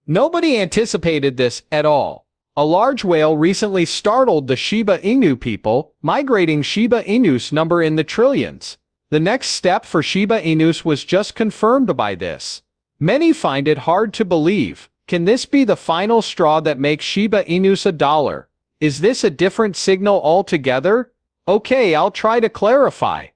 Nobody anticipated this at all. A large whale recently startled the Shiba Inu people, migrating Shiba Inu's number in the trillions. The next step for Shiba Inus was just confirmed by this. Many find it hard to believe. Can this be the final straw that makes Shiba Inus $1? Is this a different signal altogether? Okay, I'll try to clarify.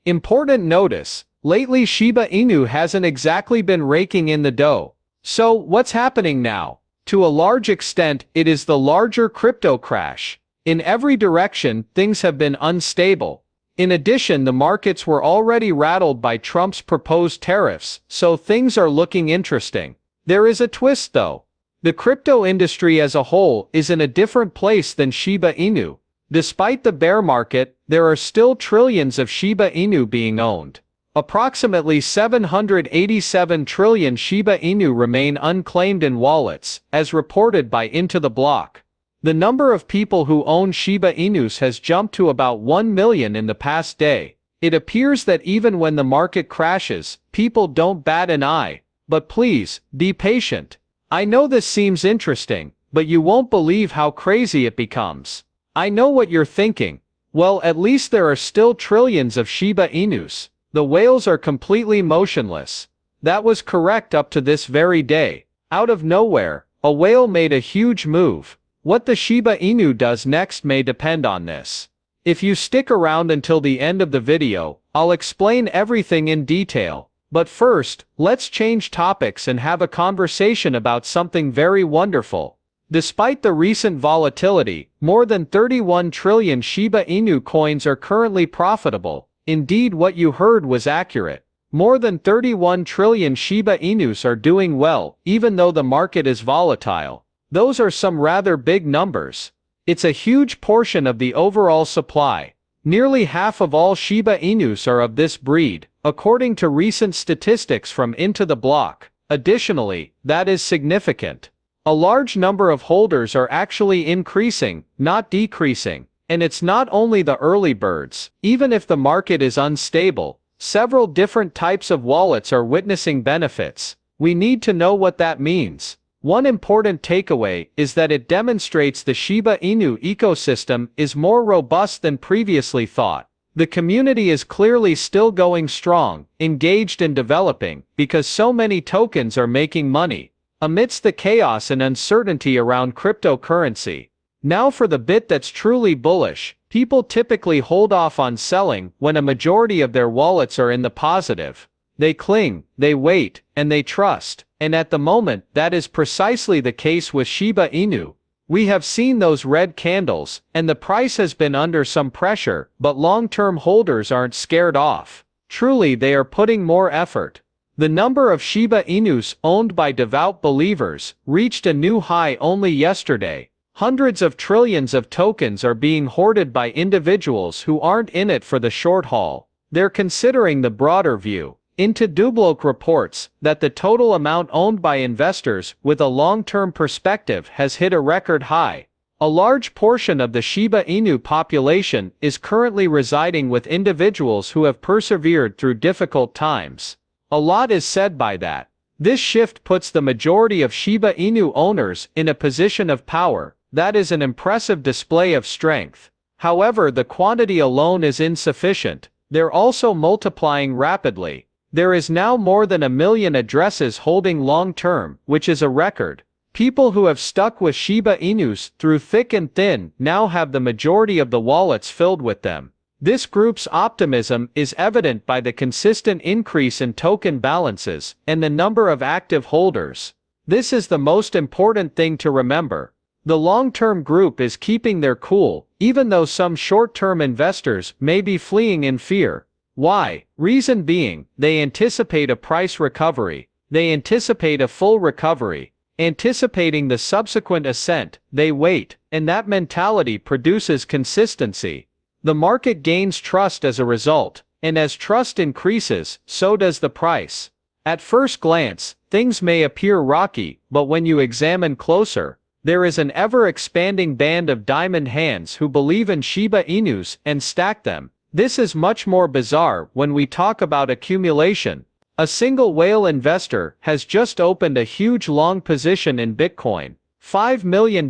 Important notice, lately Shiba Inu hasn't exactly been raking in the dough. So, what's happening now? To a large extent, it is the larger crypto crash. In every direction, things have been unstable. In addition, the markets were already rattled by Trump's proposed tariffs, so things are looking interesting. There is a twist though. The crypto industry as a whole is in a different place than Shiba Inu. Despite the bear market, there are still trillions of Shiba Inu being owned. Approximately 787 trillion Shiba Inu remain unclaimed in wallets, as reported by Into the Block. The number of people who own Shiba Inus has jumped to about 1 million in the past day. It appears that even when the market crashes, people don't bat an eye. But please, be patient. I know this seems interesting, but you won't believe how crazy it becomes. I know what you're thinking. Well, at least there are still trillions of Shiba Inus. The whales are completely motionless. That was correct up to this very day. Out of nowhere, a whale made a huge move. What the Shiba Inu does next may depend on this. If you stick around until the end of the video, I'll explain everything in detail. But first, let's change topics and have a conversation about something very wonderful. Despite the recent volatility, more than 31 trillion Shiba Inu coins are currently profitable. Indeed, what you heard was accurate. More than 31 trillion Shiba Inus are doing well, even though the market is volatile. Those are some rather big numbers. It's a huge portion of the overall supply. Nearly half of all Shiba Inus are of this breed, according to recent statistics from Into the Block. Additionally, that is significant. A large number of holders are actually increasing, not decreasing. And it's not only the early birds. Even if the market is unstable, several different types of wallets are witnessing benefits. We need to know what that means. One important takeaway is that it demonstrates the Shiba Inu ecosystem is more robust than previously thought. The community is clearly still going strong, engaged and developing, because so many tokens are making money. Amidst the chaos and uncertainty around cryptocurrency. Now for the bit that's truly bullish, people typically hold off on selling when a majority of their wallets are in the positive. They cling, they wait, and they trust, and at the moment that is precisely the case with Shiba Inu. We have seen those red candles, and the price has been under some pressure, but long-term holders aren't scared off. Truly, they are putting more effort. The number of Shiba Inus owned by devout believers reached a new high only yesterday. Hundreds of trillions of tokens are being hoarded by individuals who aren't in it for the short haul. They're considering the broader view. Into Dubloc reports that the total amount owned by investors with a long-term perspective has hit a record high. A large portion of the Shiba Inu population is currently residing with individuals who have persevered through difficult times. A lot is said by that. This shift puts the majority of Shiba Inu owners in a position of power. That is an impressive display of strength. However, the quantity alone is insufficient. They're also multiplying rapidly. There is now more than 1 million addresses holding long-term, which is a record. People who have stuck with Shiba Inus through thick and thin now have the majority of the wallets filled with them. This group's optimism is evident by the consistent increase in token balances and the number of active holders. This is the most important thing to remember. The long-term group is keeping their cool, even though some short-term investors may be fleeing in fear. Why? Reason being, they anticipate a price recovery. They anticipate a full recovery. Anticipating the subsequent ascent, they wait, and that mentality produces consistency. The market gains trust as a result, and as trust increases, so does the price. At first glance, things may appear rocky, but when you examine closer, there is an ever-expanding band of diamond hands who believe in Shiba Inus and stack them. This is much more bizarre when we talk about accumulation. A single whale investor has just opened a huge long position in Bitcoin, $5 million.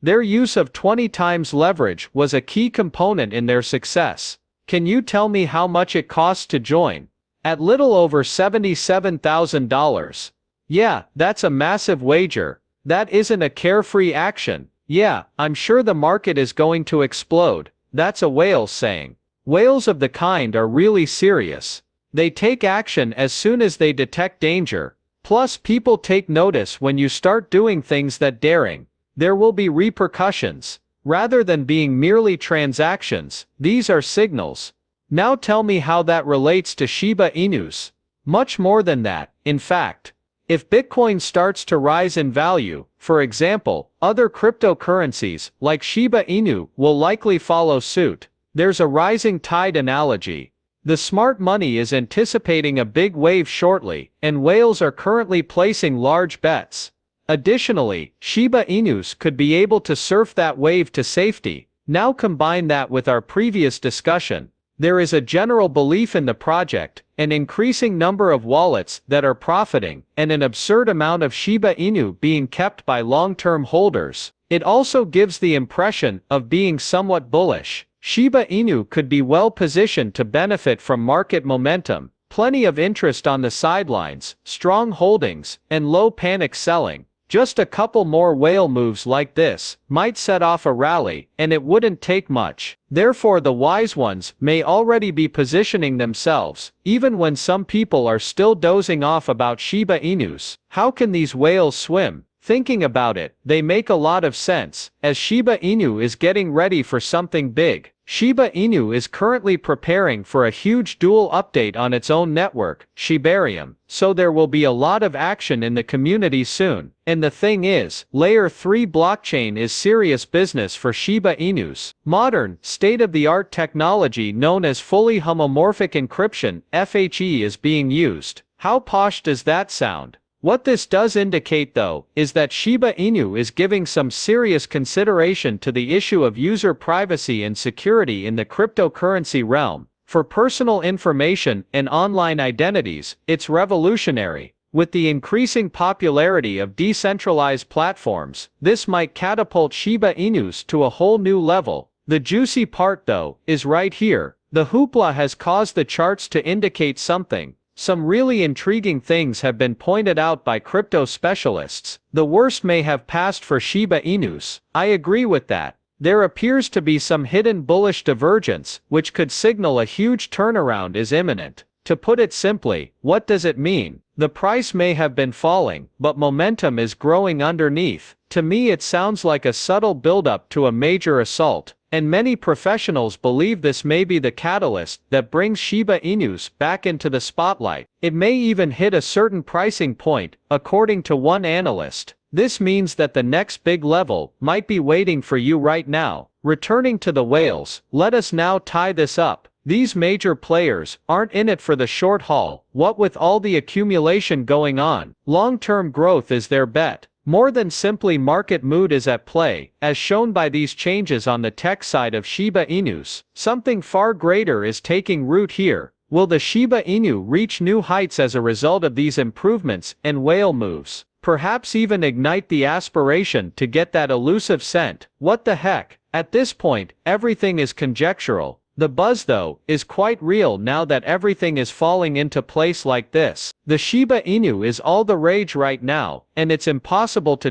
Their use of 20 times leverage was a key component in their success. Can you tell me how much it costs to join? At little over $77,000. Yeah, that's a massive wager. That isn't a carefree action. Yeah, I'm sure the market is going to explode. That's a whale saying. Whales of the kind are really serious. They take action as soon as they detect danger. Plus, people take notice when you start doing things that daring. There will be repercussions. Rather than being merely transactions, these are signals. Now tell me how that relates to Shiba Inus. Much more than that, in fact. If Bitcoin starts to rise in value, for example, other cryptocurrencies, like Shiba Inu, will likely follow suit. There's a rising tide analogy. The smart money is anticipating a big wave shortly, and whales are currently placing large bets. Additionally, Shiba Inus could be able to surf that wave to safety. Now combine that with our previous discussion. There is a general belief in the project, an increasing number of wallets that are profiting, and an absurd amount of Shiba Inu being kept by long-term holders. It also gives the impression of being somewhat bullish. Shiba Inu could be well positioned to benefit from market momentum, plenty of interest on the sidelines, strong holdings, and low panic selling. Just a couple more whale moves like this might set off a rally, and it wouldn't take much. Therefore, the wise ones may already be positioning themselves, even when some people are still dozing off about Shiba Inus. How can these whales swim? Thinking about it, they make a lot of sense, as Shiba Inu is getting ready for something big. Shiba Inu is currently preparing for a huge dual update on its own network, Shibarium, so there will be a lot of action in the community soon. And the thing is, Layer 3 blockchain is serious business for Shiba Inus. Modern, state-of-the-art technology known as fully homomorphic encryption, FHE, is being used. How posh does that sound? What this does indicate though, is that Shiba Inu is giving some serious consideration to the issue of user privacy and security in the cryptocurrency realm. For personal information and online identities, it's revolutionary. With the increasing popularity of decentralized platforms, this might catapult Shiba Inus to a whole new level. The juicy part though, is right here. The hoopla has caused the charts to indicate something. Some really intriguing things have been pointed out by crypto specialists. The worst may have passed for Shiba Inus. I agree with that. There appears to be some hidden bullish divergence, which could signal a huge turnaround is imminent. To put it simply, what does it mean? The price may have been falling, but momentum is growing underneath. To me, it sounds like a subtle buildup to a major assault. And many professionals believe this may be the catalyst that brings Shiba Inus back into the spotlight. It may even hit a certain pricing point, according to one analyst. This means that the next big level might be waiting for you right now. Returning to the whales, let us now tie this up. These major players aren't in it for the short haul. What with all the accumulation going on, long-term growth is their bet. More than simply market mood is at play, as shown by these changes on the tech side of Shiba Inus. Something far greater is taking root here. Will the Shiba Inu reach new heights as a result of these improvements and whale moves? Perhaps even ignite the aspiration to get that elusive cent? What the heck? At this point, everything is conjectural. The buzz though, is quite real now that everything is falling into place like this. The Shiba Inu is all the rage right now, and it's impossible to